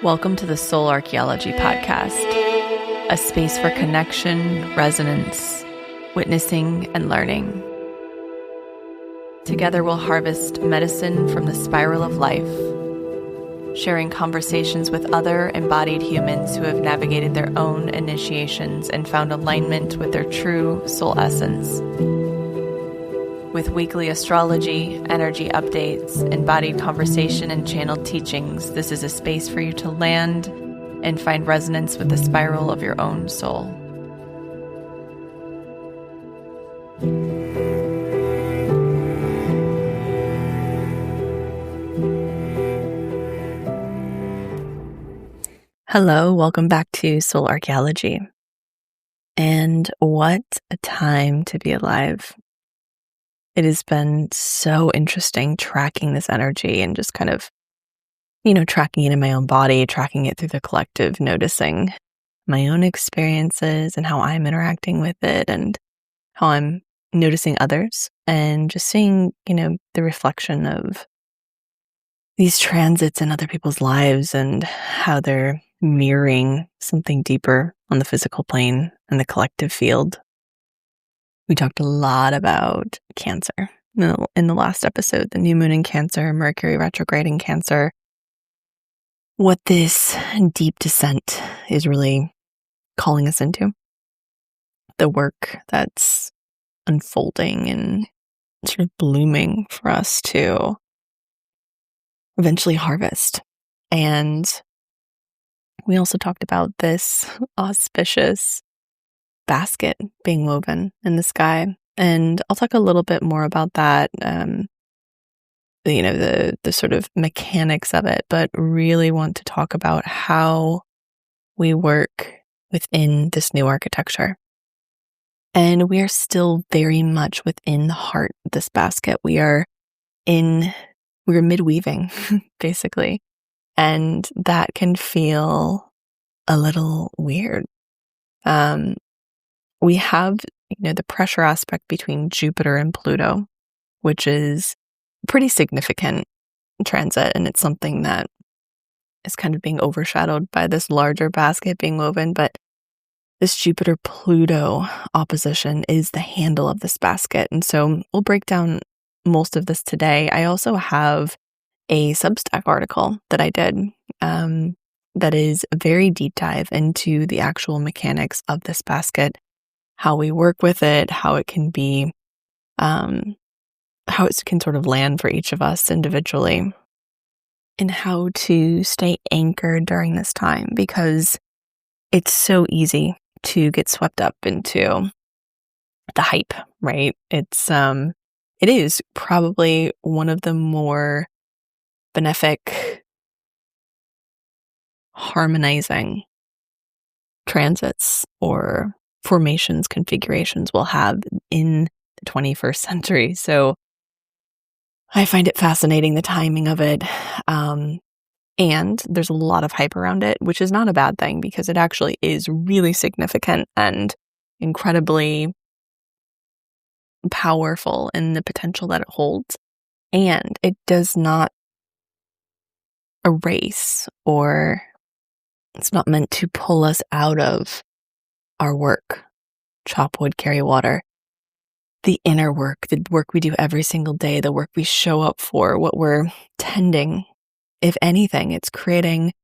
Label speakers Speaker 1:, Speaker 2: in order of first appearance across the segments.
Speaker 1: Welcome to the Soul Archaeology podcast, a space for connection, resonance, witnessing, and learning. Together we'll harvest medicine from the spiral of life, sharing conversations with other embodied humans who have navigated their own initiations and found alignment with their true soul essence. With weekly astrology, energy updates, embodied conversation, and channeled teachings, this is a space for you to land and find resonance with the spiral of your own soul. Hello, welcome back to Soul Archaeology. And what a time to be alive. It has been so interesting tracking this energy and just kind of, tracking it in my own body, tracking it through the collective, noticing my own experiences and how I'm interacting with it and how I'm noticing others and just seeing, the reflection of these transits in other people's lives and how they're mirroring something deeper on the physical plane and the collective field. We talked a lot about Cancer in the last episode, the new moon in Cancer, Mercury retrograde in Cancer, what this deep descent is really calling us into, the work that's unfolding and sort of blooming for us to eventually harvest. And we also talked about this auspicious basket being woven in the sky. And I'll talk a little bit more about that, the sort of mechanics of it, but really want to talk about how we work within this new architecture. And we are still very much within the heart of this basket. We're mid-weaving, basically. And that can feel a little weird. We have, the pressure aspect between Jupiter and Pluto, which is a pretty significant transit. And it's something that is kind of being overshadowed by this larger basket being woven. But this Jupiter-Pluto opposition is the handle of this basket. And so we'll break down most of this today. I also have a Substack article that I did that is a very deep dive into the actual mechanics of this basket, how we work with it, how it can be, how it can sort of land for each of us individually, and how to stay anchored during this time, because it's so easy to get swept up into the hype, right? It is probably one of the more benefic, harmonizing transits or formations, configurations we'll have in the 21st century. So I find it fascinating, the timing of it. And there's a lot of hype around it, which is not a bad thing because it actually is really significant and incredibly powerful in the potential that it holds. And it does not erase, or it's not meant to pull us out of our work, chop wood, carry water, the inner work, the work we do every single day, the work we show up for, what we're tending. If anything, it's creating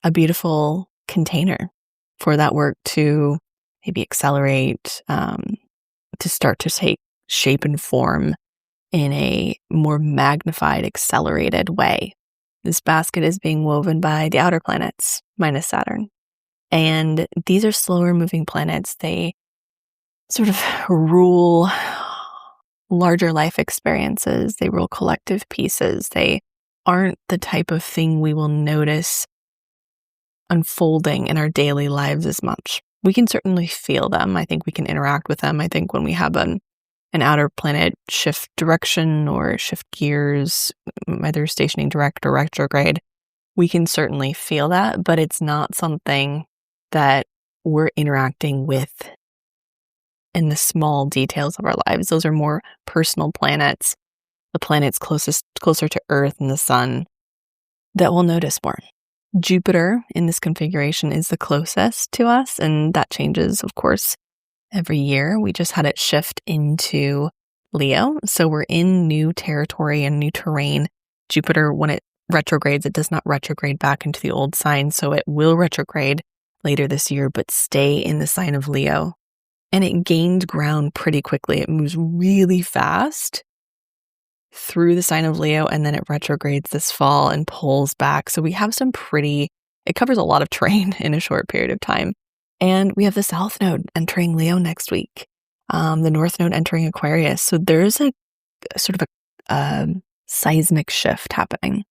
Speaker 1: a beautiful container for that work to maybe accelerate, to start to take shape and form in a more magnified, accelerated way. This basket is being woven by the outer planets, minus Saturn. And these are slower moving planets. They sort of rule larger life experiences. They rule collective pieces. They aren't the type of thing we will notice unfolding in our daily lives as much. We can certainly feel them. I think we can interact with them. I think when we have an outer planet shift direction or shift gears, either stationing direct or retrograde, we can certainly feel that, but it's not something that we're interacting with in the small details of our lives. Those are more personal planets, the planets closer to Earth and the sun, that we'll notice more. Jupiter in this configuration is the closest to us, and that changes, of course, every year. We just had it shift into Leo, so we're in new territory and new terrain. Jupiter, when it retrogrades, it does not retrograde back into the old sign, so it will retrograde later this year, but stay in the sign of Leo. And it gained ground pretty quickly. It moves really fast through the sign of Leo, and then it retrogrades this fall and pulls back. So we have it covers a lot of terrain in a short period of time. And we have the South Node entering Leo next week, the North Node entering Aquarius. So there's a sort of a seismic shift happening.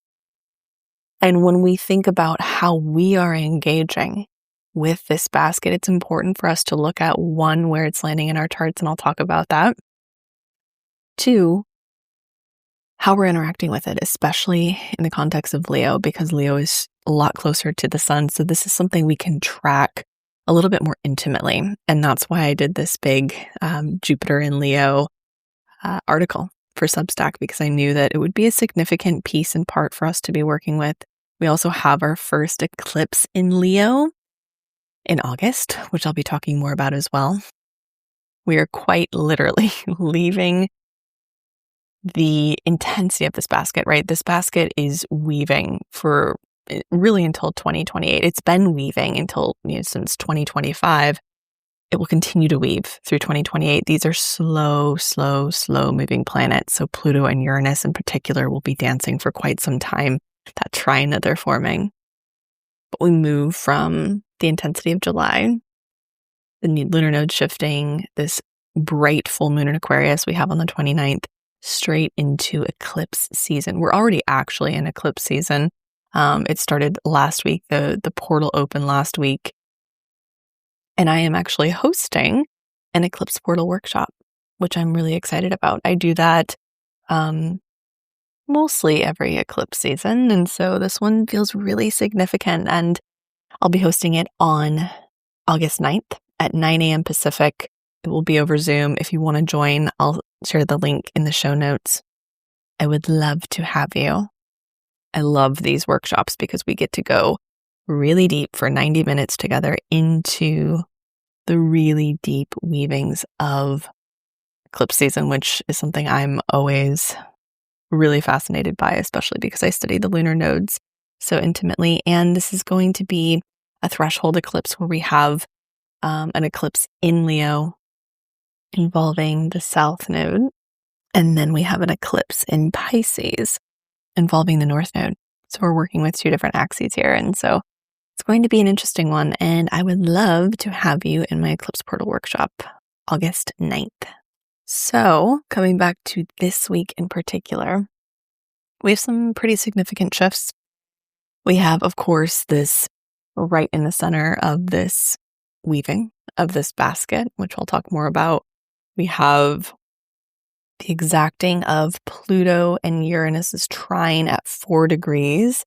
Speaker 1: And when we think about how we are engaging with this basket, it's important for us to look at, one, where it's landing in our charts, and I'll talk about that. Two, how we're interacting with it, especially in the context of Leo, because Leo is a lot closer to the sun. So this is something we can track a little bit more intimately. And that's why I did this big Jupiter in Leo article for Substack, because I knew that it would be a significant piece and part for us to be working with. We also have our first eclipse in Leo in August, which I'll be talking more about as well. We are quite literally leaving the intensity of this basket, right? This basket is weaving for really until 2028. It's been weaving until, since 2025. It will continue to weave through 2028. These are slow moving planets. So Pluto and Uranus in particular will be dancing for quite some time, that trine that they're forming. But we move from the intensity of July, the lunar node shifting, this bright full moon in Aquarius we have on the 29th, straight into eclipse season. We're already actually in eclipse season. It started last week. The portal opened last week. And I am actually hosting an eclipse portal workshop, which I'm really excited about. I do that mostly every eclipse season. And so this one feels really significant. And I'll be hosting it on August 9th at 9 a.m. Pacific. It will be over Zoom. If you want to join, I'll share the link in the show notes. I would love to have you. I love these workshops because we get to go really deep for 90 minutes together into the really deep weavings of eclipse season, which is something I'm always really fascinated by, especially because I study the lunar nodes so intimately. And this is going to be a threshold eclipse where we have an eclipse in Leo involving the South Node. And then we have an eclipse in Pisces involving the North Node. So we're working with two different axes here. And so it's going to be an interesting one. And I would love to have you in my eclipse portal workshop, August 9th. So coming back to this week in particular, we have some pretty significant shifts. We have, of course, this right in the center of this weaving of this basket, which I'll talk more about. We have the exacting of Pluto and Uranus's trine at 4 degrees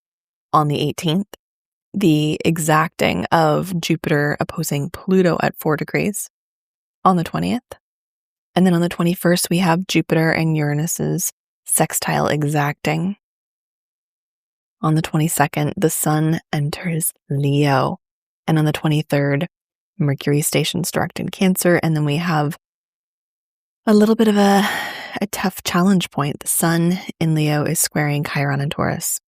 Speaker 1: on the 18th. The exacting of Jupiter opposing Pluto at 4 degrees on the 20th. And then on the 21st, we have Jupiter and Uranus's sextile exacting. On the 22nd, the Sun enters Leo. And on the 23rd, Mercury stations direct in Cancer. And then we have a little bit of a tough challenge point. The Sun in Leo is squaring Chiron and Taurus.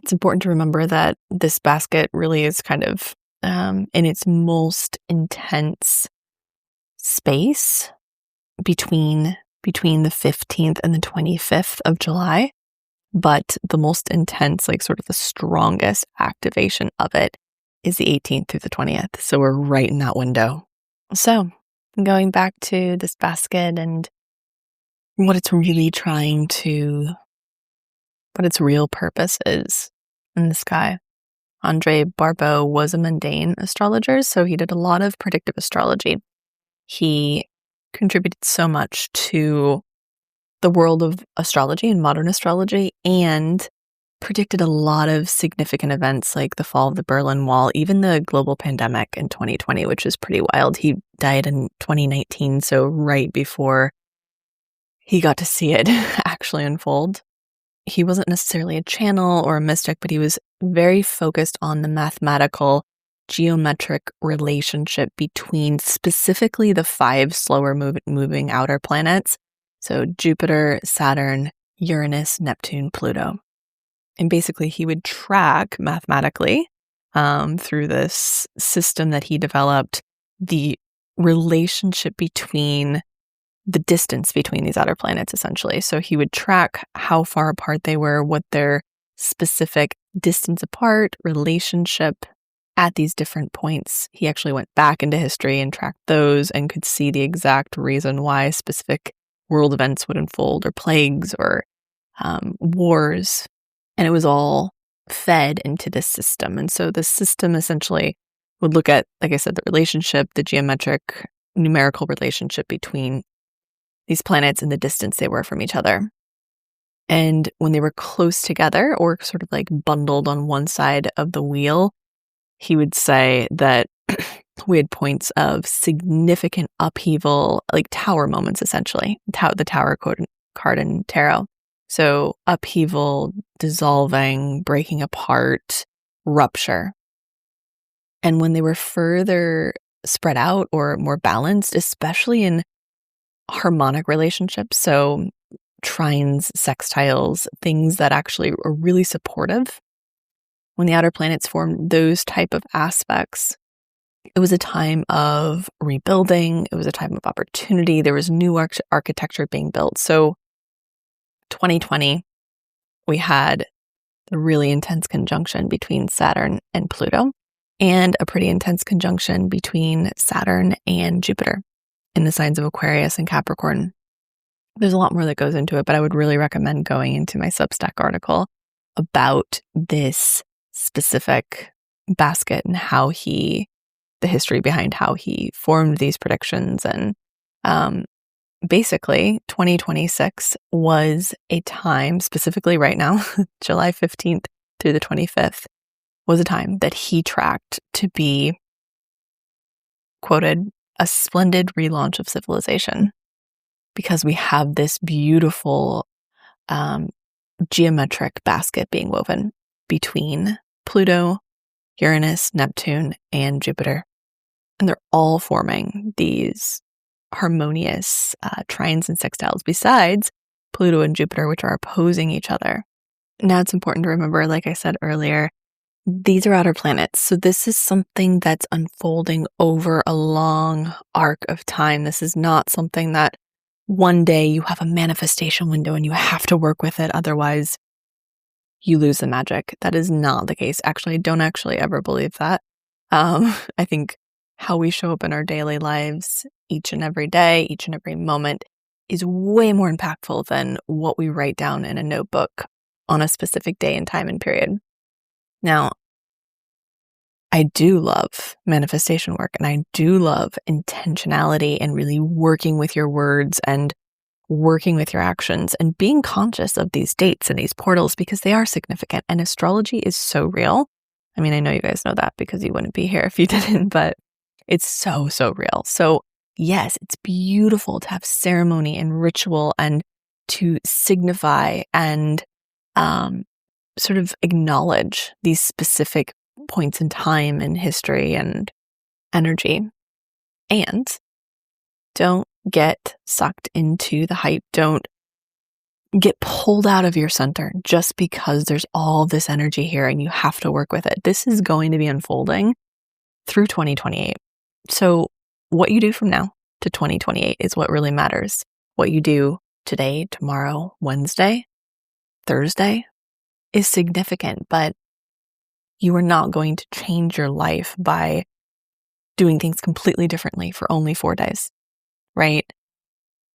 Speaker 1: It's important to remember that this basket really is kind of in its most intense space between the 15th and the 25th of July. But the most intense, like sort of the strongest activation of it is the 18th through the 20th. So we're right in that window. So going back to this basket and what its real purpose is in the sky. Andre Barbault was a mundane astrologer, so he did a lot of predictive astrology. He contributed so much to the world of astrology and modern astrology, and predicted a lot of significant events like the fall of the Berlin Wall, even the global pandemic in 2020, which is pretty wild. He died in 2019, so right before he got to see it actually unfold. he wasn't necessarily a channel or a mystic, but he was very focused on the mathematical geometric relationship between specifically the 5 slower moving outer planets. So Jupiter, Saturn, Uranus, Neptune, Pluto. And basically he would track mathematically through this system that he developed the relationship between the distance between these outer planets, essentially. So he would track how far apart they were, what their specific distance apart relationship at these different points. He actually went back into history and tracked those and could see the exact reason why specific world events would unfold, or plagues, or wars. And it was all fed into this system. And so the system essentially would look at, like I said, the relationship, the geometric, numerical relationship between these planets and the distance they were from each other. And when they were close together, or sort of like bundled on one side of the wheel, he would say that we had points of significant upheaval, like tower moments, essentially, the tower card in tarot. So upheaval, dissolving, breaking apart, rupture. And when they were further spread out or more balanced, especially in harmonic relationships, so trines, sextiles, things that actually are really supportive, when the outer planets formed those type of aspects, it was a time of rebuilding. It was a time of opportunity. There was new architecture being built. So 2020, we had a really intense conjunction between Saturn and Pluto, and a pretty intense conjunction between Saturn and Jupiter in the signs of Aquarius and Capricorn. There's a lot more that goes into it, but I would really recommend going into my Substack article about this specific basket and how the history behind how he formed these predictions. And basically 2026 was a time, specifically right now, July 15th through the 25th, was a time that he tracked to be, quoted, a splendid relaunch of civilization, because we have this beautiful geometric basket being woven between Pluto, Uranus, Neptune, and Jupiter. And they're all forming these harmonious trines and sextiles, besides Pluto and Jupiter, which are opposing each other. Now, it's important to remember, like I said earlier, these are outer planets. So this is something that's unfolding over a long arc of time. This is not something that one day you have a manifestation window and you have to work with it. Otherwise, you lose the magic. That is not the case. Actually, I don't actually ever believe that. I think how we show up in our daily lives each and every day, each and every moment, is way more impactful than what we write down in a notebook on a specific day and time and period. Now, I do love manifestation work, and I do love intentionality and really working with your words and working with your actions and being conscious of these dates and these portals, because they are significant. And astrology is so real. I mean, I know you guys know that because you wouldn't be here if you didn't, but it's so, so real. So yes, it's beautiful to have ceremony and ritual and to signify and sort of acknowledge these specific points in time and history and energy. And don't get sucked into the hype. Don't get pulled out of your center just because there's all this energy here and you have to work with it. This is going to be unfolding through 2028. So what you do from now to 2028 is what really matters. What you do today, tomorrow, Wednesday, Thursday is significant, but you are not going to change your life by doing things completely differently for only 4 days, right?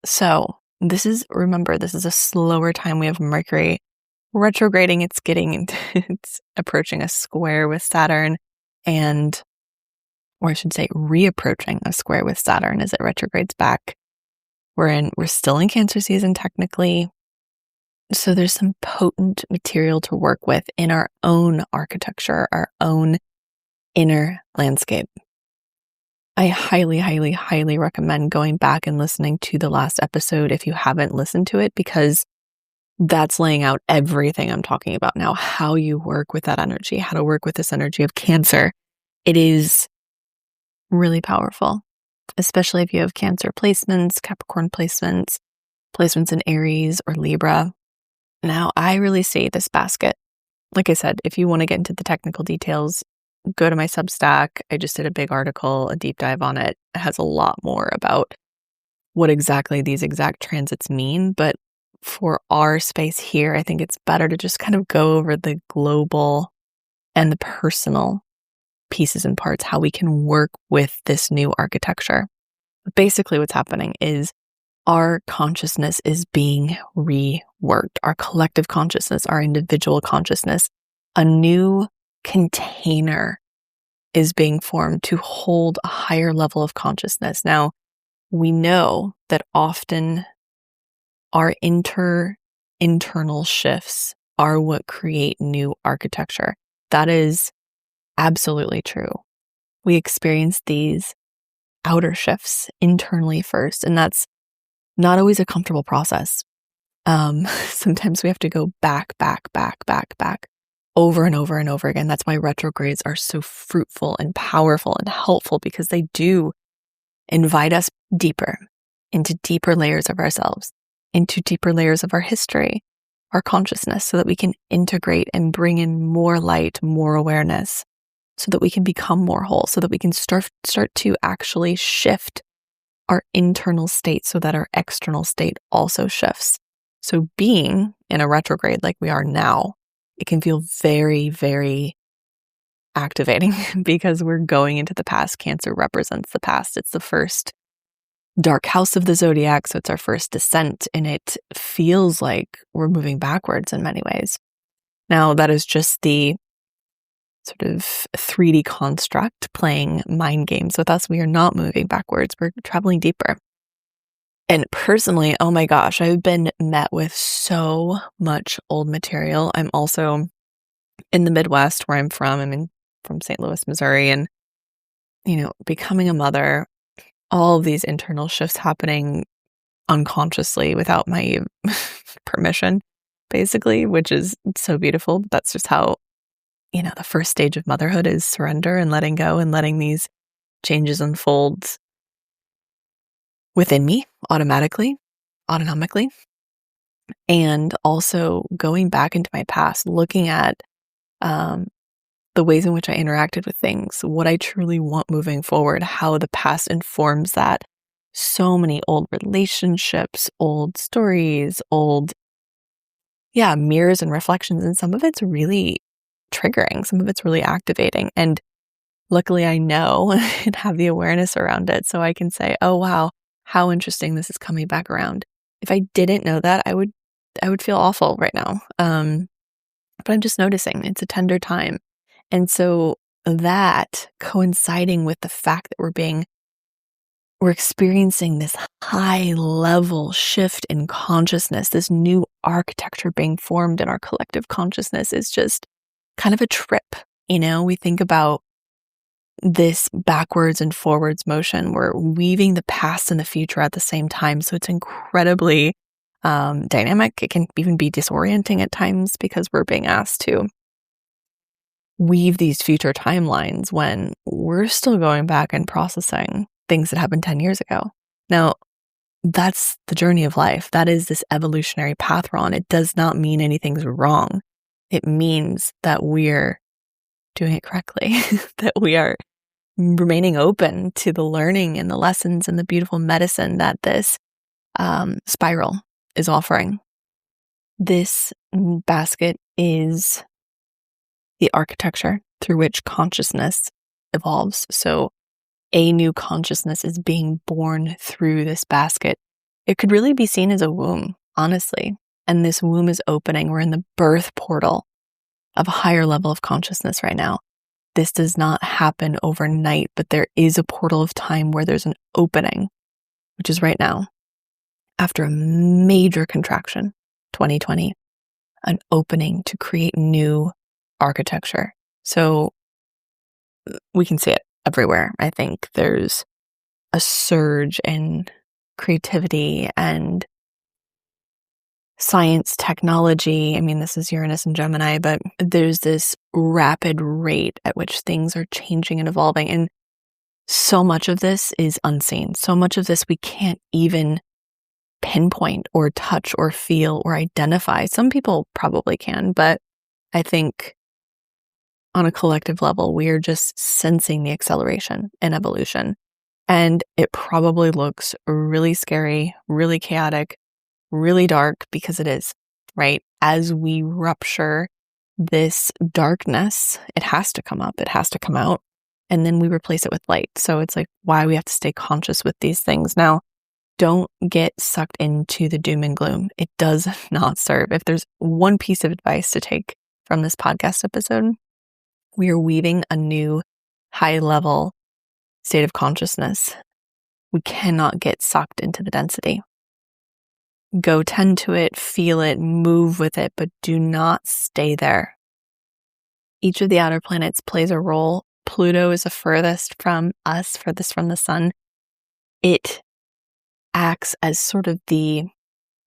Speaker 1: So remember, this is a slower time. We have Mercury retrograding. It's approaching a square with Saturn, or I should say reapproaching a square with Saturn as it retrogrades back. We're still in Cancer season technically. So there's some potent material to work with in our own architecture, our own inner landscape. I highly, highly, highly recommend going back and listening to the last episode if you haven't listened to it, because that's laying out everything I'm talking about now, how you work with that energy, how to work with this energy of Cancer. It is really powerful, especially if you have Cancer placements, Capricorn placements, placements in Aries or Libra. Now, I really see this basket. Like I said, if you want to get into the technical details, go to my Substack. I just did a big article, a deep dive on it. It has a lot more about what exactly these exact transits mean. But for our space here, I think it's better to just kind of go over the global and the personal pieces and parts, how we can work with this new architecture. Basically, what's happening is our consciousness is being reworked. Our collective consciousness, our individual consciousness, a new container is being formed to hold a higher level of consciousness. Now, we know that often our internal shifts are what create new architecture. That is absolutely true. We experience these outer shifts internally first, and that's not always a comfortable process. Sometimes we have to go back, over and over and over again. That's why retrogrades are so fruitful and powerful and helpful, because they do invite us deeper into deeper layers of ourselves, into deeper layers of our history, our consciousness, so that we can integrate and bring in more light, more awareness, so that we can become more whole, so that we can start to actually shift our internal state so that our external state also shifts. So being in a retrograde like we are now, it can feel very, very activating because we're going into the past. Cancer represents the past. It's the first dark house of the zodiac, so it's our first descent, and it feels like we're moving backwards in many ways. Now, that is just the sort of 3D construct playing mind games with us. We are not moving backwards. We're traveling deeper. And personally, oh my gosh, I've been met with so much old material. I'm also in the Midwest where I'm from. From St. Louis, Missouri, and, becoming a mother, all of these internal shifts happening unconsciously without my permission, basically, which is so beautiful. That's just how, the first stage of motherhood is surrender and letting go and letting these changes unfold within me automatically, autonomically. And also going back into my past, looking at the ways in which I interacted with things, what I truly want moving forward, how the past informs that. So many old relationships, old stories, old, mirrors and reflections. And some of it's really triggering. Some of it's really activating. And luckily I know and have the awareness around it. So I can say, oh, wow, how interesting this is coming back around. If I didn't know that, I would feel awful right now. But I'm just noticing it's a tender time. And so that coinciding with the fact that we're experiencing this high level shift in consciousness, this new architecture being formed in our collective consciousness is just kind of a trip. We think about this backwards and forwards motion. We're weaving the past and the future at the same time. So it's incredibly dynamic. It can even be disorienting at times because we're being asked to weave these future timelines when we're still going back and processing things that happened 10 years ago. Now, that's the journey of life. That is this evolutionary path we're on. It does not mean anything's wrong. It means that we're doing it correctly, that we are remaining open to the learning and the lessons and the beautiful medicine that this spiral is offering. This basket is the architecture through which consciousness evolves. So a new consciousness is being born through this basket. It could really be seen as a womb, honestly. And this womb is opening. We're in the birth portal of a higher level of consciousness right now. This does not happen overnight, but there is a portal of time where there's an opening, which is right now. After a major contraction, 2020, an opening to create new architecture. So we can see it everywhere. I think there's a surge in creativity and science, technology. I mean, this is Uranus and Gemini, but there's this rapid rate at which things are changing and evolving. And so much of this is unseen. So much of this we can't even pinpoint or touch or feel or identify. Some people probably can, but I think on a collective level, we are just sensing the acceleration and evolution. And it probably looks really scary, really chaotic, really dark, because it is, right? As we rupture this darkness, it has to come up, it has to come out, and then we replace it with light. So it's like why we have to stay conscious with these things. Now, don't get sucked into the doom and gloom. It does not serve. If there's one piece of advice to take from this podcast episode, we are weaving a new high level state of consciousness. We cannot get sucked into the density. Go tend to it, feel it, move with it, but do not stay there. Each of the outer planets plays a role. Pluto is the furthest from us, furthest from the sun. It acts as sort of the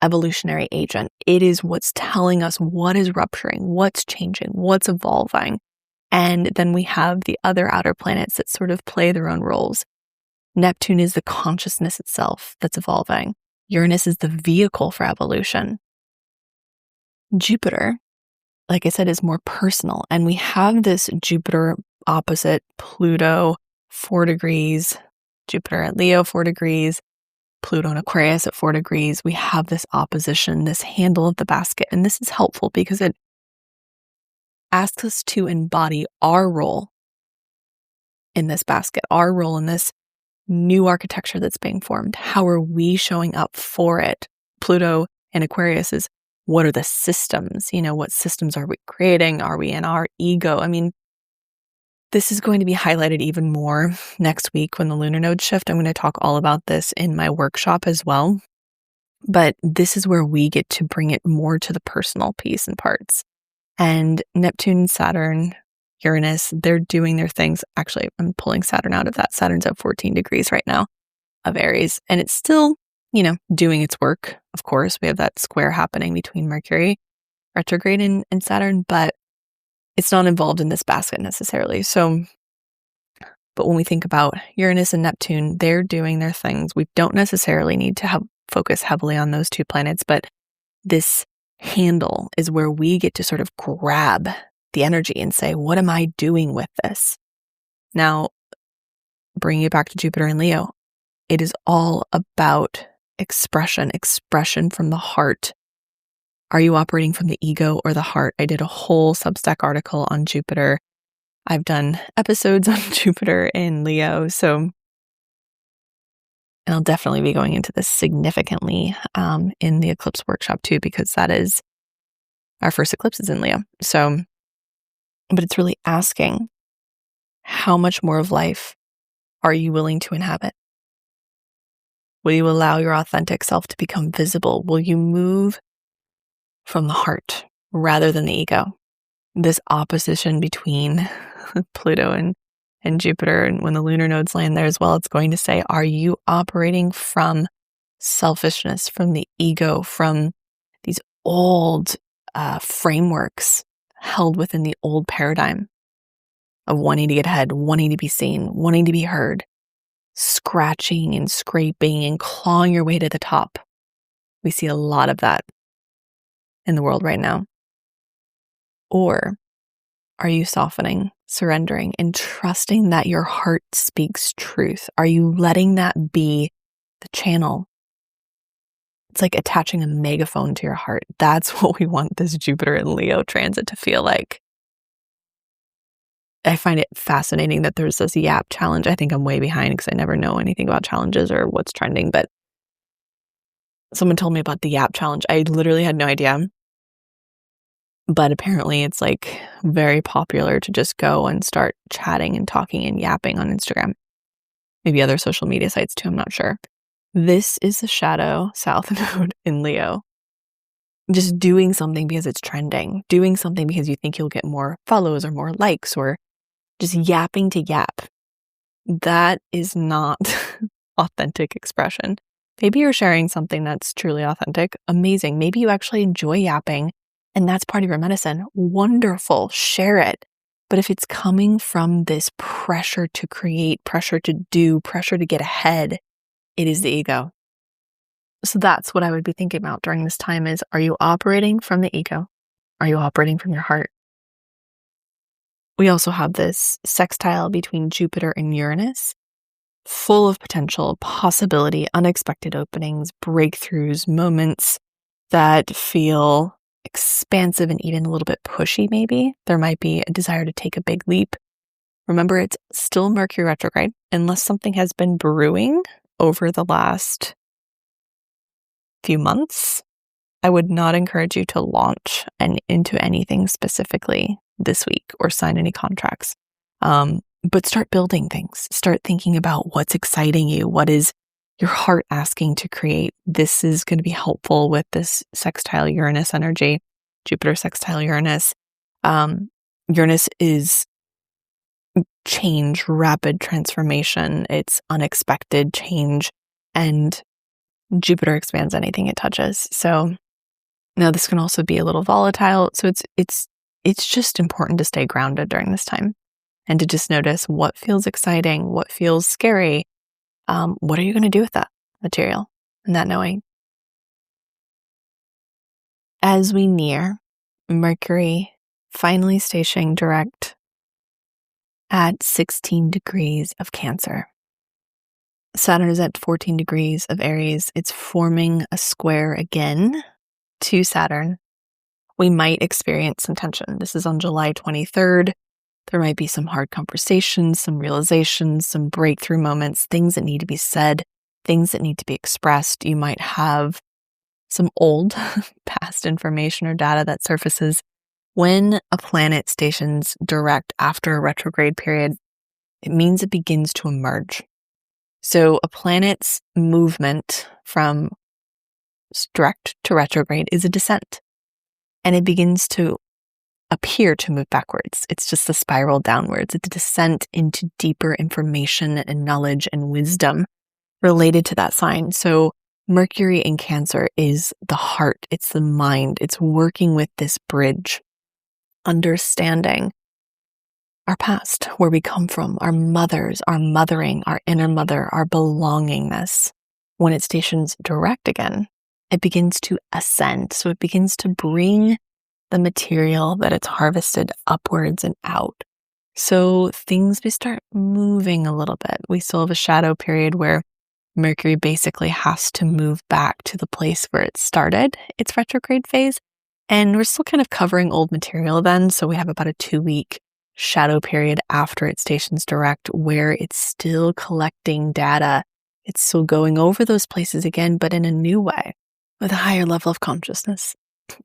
Speaker 1: evolutionary agent. It is what's telling us what is rupturing, what's changing, what's evolving. And then we have the other outer planets that sort of play their own roles. Neptune is the consciousness itself that's evolving. Uranus is the vehicle for evolution. Jupiter, like I said, is more personal. And we have this Jupiter opposite Pluto, 4 degrees, Jupiter at Leo, 4 degrees, Pluto and Aquarius at 4 degrees. We have this opposition, this handle of the basket. And this is helpful because it asks us to embody our role in this basket, our role in this new architecture that's being formed. How are we showing up for it? Pluto and Aquarius is, what are the systems? What systems are we creating? Are we in our ego? I mean, this is going to be highlighted even more next week when the lunar nodes shift. I'm going to talk all about this in my workshop as well. But this is where we get to bring it more to the personal piece and parts. And Neptune, Saturn, Uranus, they're doing their things. Actually, I'm pulling Saturn out of that. Saturn's at 14 degrees right now of Aries. And it's still, doing its work. Of course, we have that square happening between Mercury retrograde and Saturn, but it's not involved in this basket necessarily. So, but when we think about Uranus and Neptune, they're doing their things. We don't necessarily need to focus heavily on those two planets, but this handle is where we get to sort of grab the energy and say, what am I doing with this? Now, bringing it back to Jupiter and Leo, it is all about expression from the heart. Are you operating from the ego or the heart? I did a whole Substack article on Jupiter. I've done episodes on Jupiter and Leo. And I'll definitely be going into this significantly in the eclipse workshop too, because that is our first eclipse is in Leo. But it's really asking, how much more of life are you willing to inhabit? Will you allow your authentic self to become visible? Will you move from the heart rather than the ego? This opposition between Pluto and Jupiter, and when the lunar nodes land there as well, it's going to say, are you operating from selfishness, from the ego, from these old frameworks held within the old paradigm of wanting to get ahead, wanting to be seen, wanting to be heard, scratching and scraping and clawing your way to the top? We see a lot of that in the world right now. Or are you softening, surrendering, and trusting that your heart speaks truth? Are you letting that be the channel? It's like attaching a megaphone to your heart. That's what we want this Jupiter and Leo transit to feel like. I find it fascinating that there's this YAP challenge. I think I'm way behind because I never know anything about challenges or what's trending, but someone told me about the YAP challenge. I literally had no idea. But apparently it's like very popular to just go and start chatting and talking and yapping on Instagram. Maybe other social media sites too, I'm not sure. This is the shadow south node in Leo. Just doing something because it's trending. Doing something because you think you'll get more follows or more likes, or just yapping to yap. That is not authentic expression. Maybe you're sharing something that's truly authentic. Amazing. Maybe you actually enjoy yapping and that's part of your medicine. Wonderful. Share it. But if it's coming from this pressure to create, pressure to do, pressure to get ahead, it is the ego. So that's what I would be thinking about during this time is, are you operating from the ego? Are you operating from your heart? We also have this sextile between Jupiter and Uranus, full of potential, possibility, unexpected openings, breakthroughs, moments that feel expansive and even a little bit pushy maybe. There might be a desire to take a big leap. Remember, it's still Mercury retrograde, unless something has been brewing over the last few months. I would not encourage you to launch into anything specifically this week or sign any contracts. But start building things. Start thinking about what's exciting you. What is your heart asking to create? This is going to be helpful with this sextile Uranus energy, Jupiter sextile Uranus. Uranus is change, rapid transformation. It's unexpected change, and Jupiter expands anything it touches. So now this can also be a little volatile. So it's just important to stay grounded during this time and to just notice what feels exciting, what feels scary. What are you going to do with that material and that knowing? As we near Mercury finally stationing direct at 16 degrees of Cancer. Saturn is at 14 degrees of Aries. It's forming a square again to Saturn. We might experience some tension. This is on July 23rd. There might be some hard conversations, some realizations, some breakthrough moments, things that need to be said, things that need to be expressed. You might have some old past information or data that surfaces. When a planet stations direct after a retrograde period, it means it begins to emerge. So a planet's movement from direct to retrograde is a descent, and it begins to appear to move backwards. It's just a spiral downwards. It's a descent into deeper information and knowledge and wisdom related to that sign. So Mercury in Cancer is the heart. It's the mind. It's working with this bridge, understanding our past, where we come from, our mothers, our mothering, our inner mother, our belongingness. When it stations direct again, it begins to ascend. So it begins to bring the material that it's harvested upwards and out. So things we start moving a little bit. We still have a shadow period where Mercury basically has to move back to the place where it started its retrograde phase. And we're still kind of covering old material then. So we have about a 2-week shadow period after it stations direct where it's still collecting data. It's still going over those places again, but in a new way with a higher level of consciousness.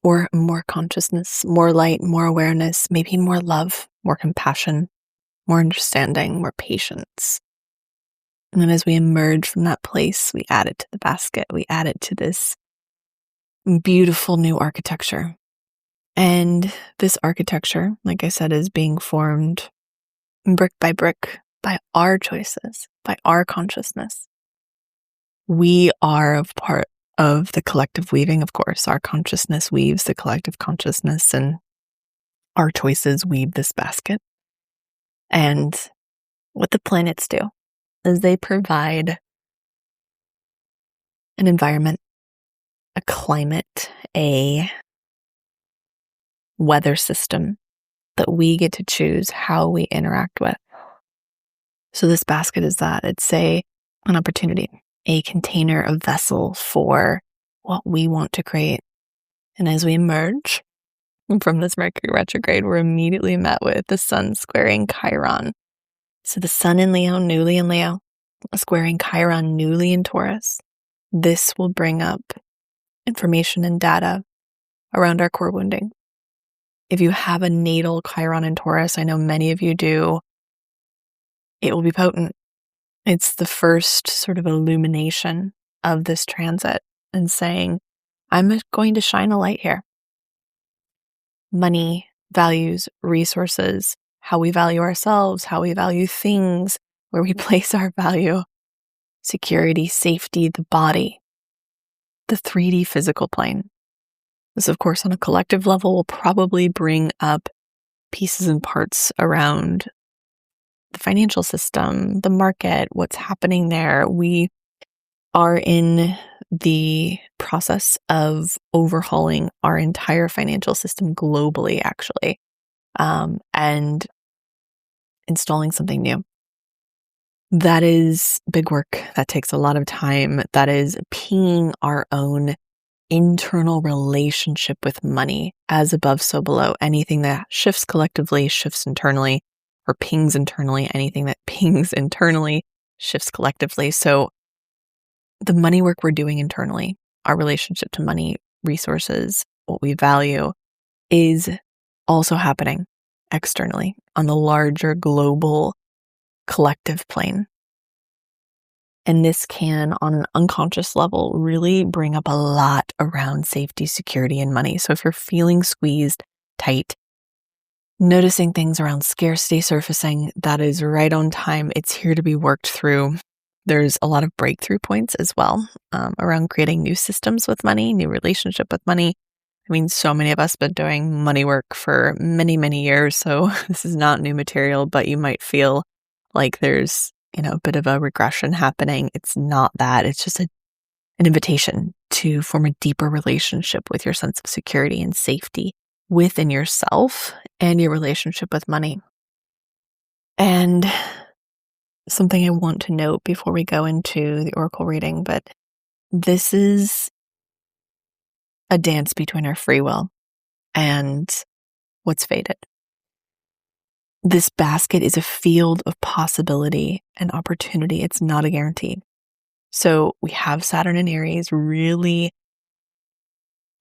Speaker 1: Or more consciousness, more light, more awareness, maybe more love, more compassion, more understanding, more patience. And then as we emerge from that place, we add it to the basket. We add it to this beautiful new architecture. And this architecture, like I said, is being formed brick by by our choices, by our consciousness. We are a part of the collective weaving, of course. Our consciousness weaves the collective consciousness, and our choices weave this basket. And what the planets do is they provide an environment, a climate, a weather system that we get to choose how we interact with. So this basket is that. It's an opportunity, a container, a vessel for what we want to create. And as we emerge from this Mercury retrograde, we're immediately met with the sun squaring Chiron. So the sun in Leo, newly in Leo, squaring Chiron, newly in Taurus. This will bring up information and data around our core wounding. If you have a natal Chiron in Taurus, I know many of you do, it will be potent. It's the first sort of illumination of this transit and saying, I'm going to shine a light here. Money, values, resources, how we value ourselves, how we value things, where we place our value, security, safety, the body. the 3D physical plane. This, of course, on a collective level will probably bring up pieces and parts around the financial system, the market, what's happening there. We are in the process of overhauling our entire financial system globally, actually, and installing something new. That is big work. That takes a lot of time. That is pinging our own internal relationship with money, as above, so below. Anything that shifts collectively shifts internally, or pings internally. Anything that pings internally shifts collectively. So the money work we're doing internally, our relationship to money, resources, what we value, is also happening externally on the larger global collective plane. And this can, on an unconscious level, really bring up a lot around safety, security, and money. So if you're feeling squeezed, tight, noticing things around scarcity surfacing, that is right on time. It's here to be worked through. There's a lot of breakthrough points as well around creating new systems with money, new relationship with money. I mean, so many of us have been doing money work for many, many years, so this is not new material, but you might feel like there's a bit of a regression happening. It's not that. It's just an invitation to form a deeper relationship with your sense of security and safety within yourself and your relationship with money. And something I want to note before we go into the oracle reading, but this is a dance between our free will and what's fated. This basket is a field of possibility and opportunity. It's not a guarantee. So we have Saturn in Aries really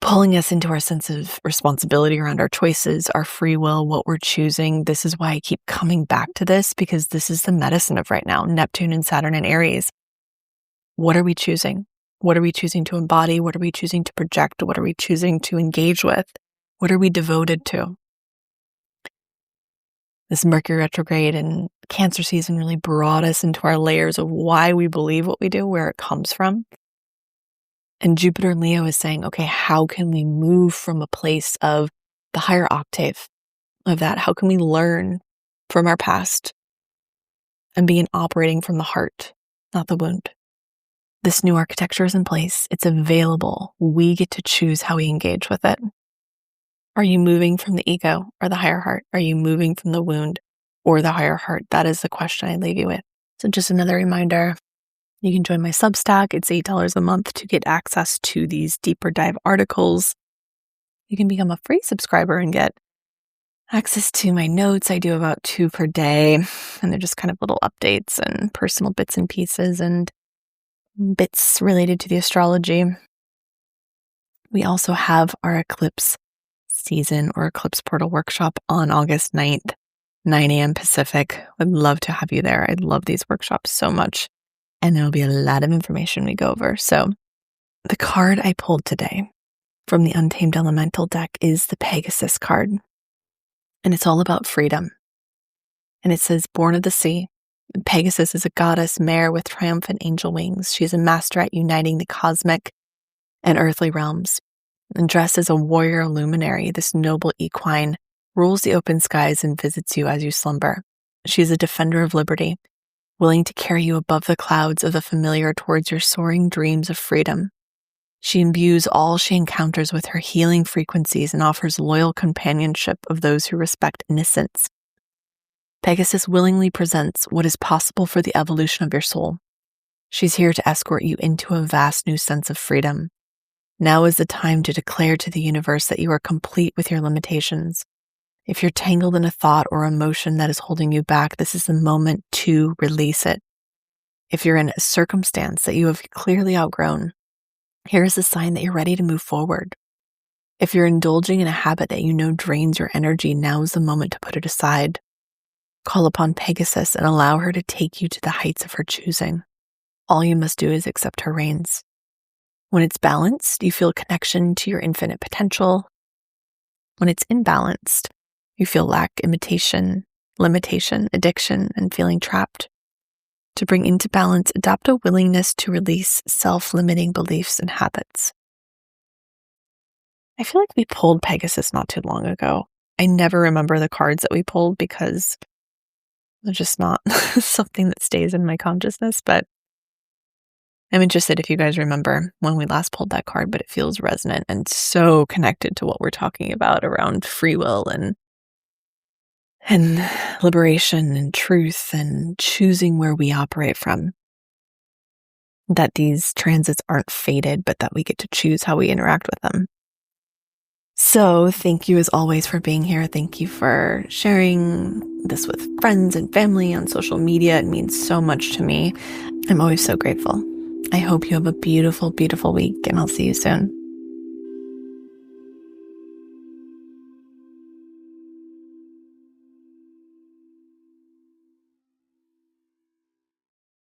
Speaker 1: pulling us into our sense of responsibility around our choices, our free will, what we're choosing. This is why I keep coming back to this, because this is the medicine of right now. Neptune and Saturn in Aries. What are we choosing? What are we choosing to embody? What are we choosing to project? What are we choosing to engage with? What are we devoted to? This Mercury retrograde and Cancer season really brought us into our layers of why we believe what we do, where it comes from. And Jupiter in Leo is saying, okay, how can we move from a place of the higher octave of that? How can we learn from our past and begin operating from the heart, not the wound? This new architecture is in place. It's available. We get to choose how we engage with it. Are you moving from the ego or the higher heart? Are you moving from the wound or the higher heart? That is the question I leave you with. So just another reminder, you can join my Substack. It's $8 a month to get access to these deeper dive articles. You can become a free subscriber and get access to my notes. I do about 2 per day, and they're just kind of little updates and personal bits and pieces and bits related to the astrology. We also have our eclipse season or eclipse portal workshop on August 9th, 9 a.m. Pacific. Would love to have you there. I love these workshops so much. And there'll be a lot of information we go over. So the card I pulled today from the Untamed Elemental deck is the Pegasus card. And it's all about freedom. And it says, born of the sea, Pegasus is a goddess mare with triumphant angel wings. She is a master at uniting the cosmic and earthly realms. And dressed as a warrior luminary, this noble equine rules the open skies and visits you as you slumber. She is a defender of liberty, willing to carry you above the clouds of the familiar towards your soaring dreams of freedom. She imbues all she encounters with her healing frequencies and offers loyal companionship of those who respect innocence. Pegasus willingly presents what is possible for the evolution of your soul. She's here to escort you into a vast new sense of freedom. Now is the time to declare to the universe that you are complete with your limitations. If you're tangled in a thought or emotion that is holding you back, this is the moment to release it. If you're in a circumstance that you have clearly outgrown, here is a sign that you're ready to move forward. If you're indulging in a habit that you know drains your energy, now is the moment to put it aside. Call upon Pegasus and allow her to take you to the heights of her choosing. All you must do is accept her reins. When it's balanced, you feel connection to your infinite potential. When it's imbalanced, you feel lack, imitation, limitation, addiction, and feeling trapped. To bring into balance, adopt a willingness to release self-limiting beliefs and habits. I feel like we pulled Pegasus not too long ago. I never remember the cards that we pulled because they're just not something that stays in my consciousness, but I'm interested if you guys remember when we last pulled that card, but it feels resonant and so connected to what we're talking about around free will and liberation and truth and choosing where we operate from. That these transits aren't fated, but that we get to choose how we interact with them. So thank you as always for being here. Thank you for sharing this with friends and family on social media. It means so much to me. I'm always so grateful. I hope you have a beautiful, beautiful week, and I'll see you soon.